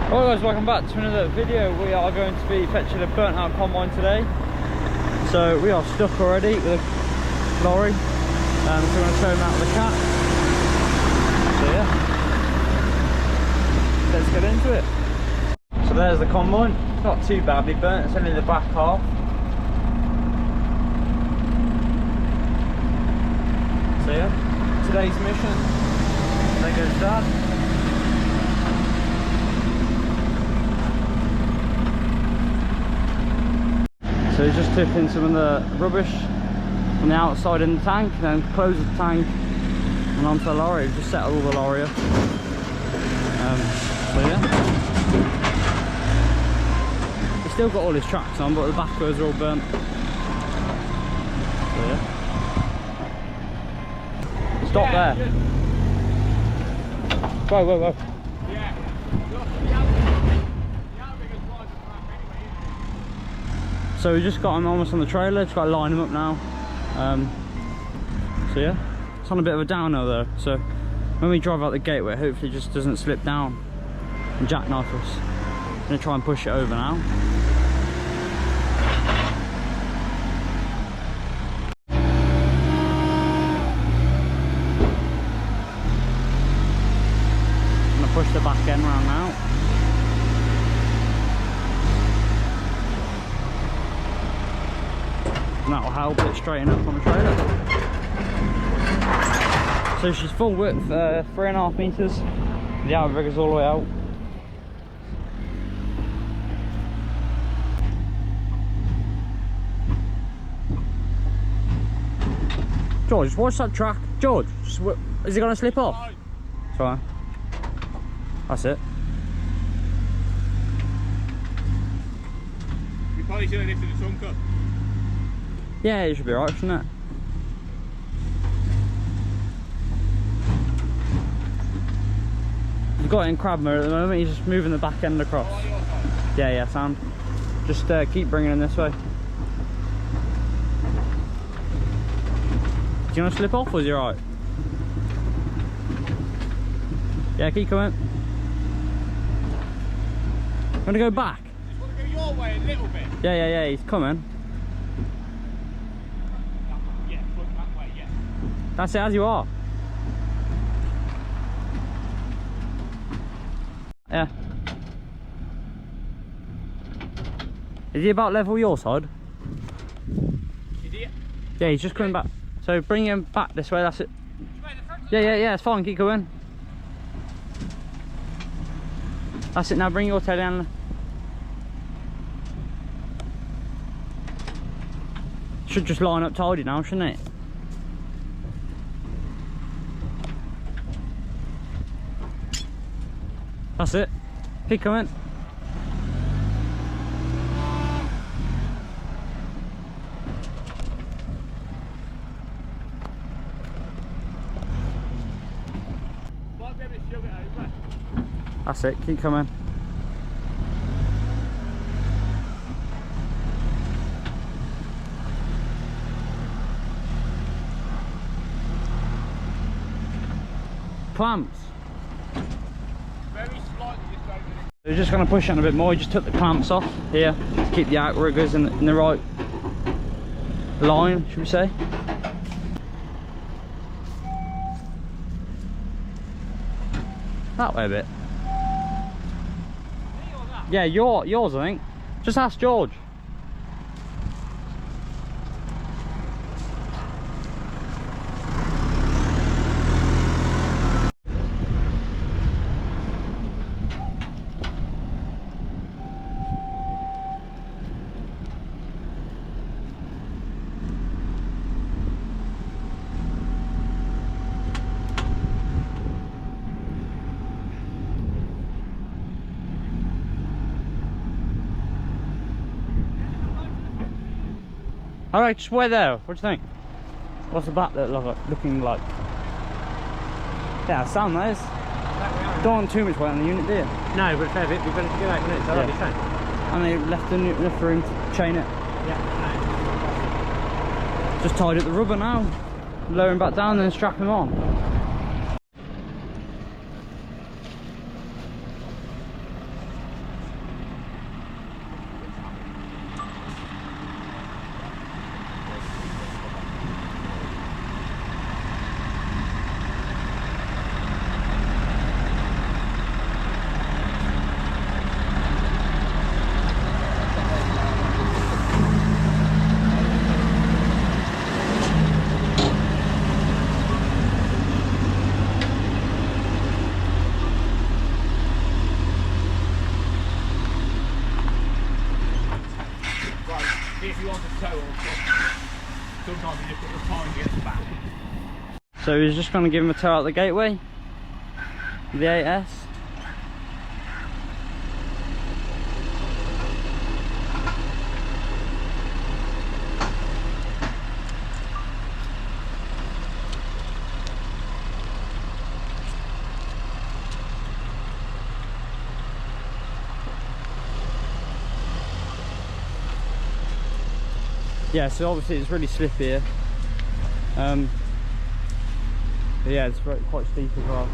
Alright guys, welcome back to another video. We are going to be fetching a burnt out combine today. So we are stuck already with a lorry. So we're going to show them out of the cat. So yeah, let's get into it. So there's the combine. It's not too badly burnt, it's only the back half. So yeah, today's mission. There goes Dad. So he's just tipping some of the rubbish from the outside in the tank, then close the tank and onto the lorry. We've just settled all the lorry up. So yeah. He's still got all his tracks on, but the back wheels are all burnt. So yeah. Stop there. Whoa, whoa, whoa. So we just got him almost on the trailer, just got to line him up now. So yeah, it's on a bit of a downhill though, so when we drive out the gateway, hopefully it just doesn't slip down and jackknife us. I'm going to try and push it over now. I'm going to push the back end round now. And that will help it straighten up on the trailer. So she's full width, 3.5 meters. The outrigger's all the way out. George, watch that track. George, is it going to slip off? Sorry. That's it. You probably should have lifted the trunk up. Yeah, it should be alright, shouldn't it? You've got it in crab mode at the moment, he's just moving the back end across. Yeah, yeah, sound. Just keep bringing him this way. Do you want to slip off or is he alright? Yeah, keep coming. Want to go back? Just want to go your way a little bit. Yeah, he's coming. That's it, as you are. Yeah. Is he about level your side? Is he? Yeah, he's just coming back. So bring him back this way, that's it. Yeah, it's fine, keep going. That's it, now bring your telehandler. Should just line up tidy now, shouldn't it? That's it. Keep coming. That's it. Keep coming. Clamps. We're just going to push on a bit more. We just took the clamps off here, keep the outriggers in the right line, should we say. That way a bit. Yeah, yours I think. Just ask George. Alright, just wait there. What do you think? What's the back looking like? Yeah, sound nice. Don't want too much weight on the unit, do you? No, but fair bit, we've got to go 8 minutes, that'll be fine. And they left enough room to chain it. Yeah. Just tied up the rubber now. Lower him back down, then strap him on. you want a tow or sometimes you just put the time to get back. So he's just going to give him a tow out the gateway. The 8S. Yeah, so obviously it's really slippy here. But yeah, it's quite steep as well.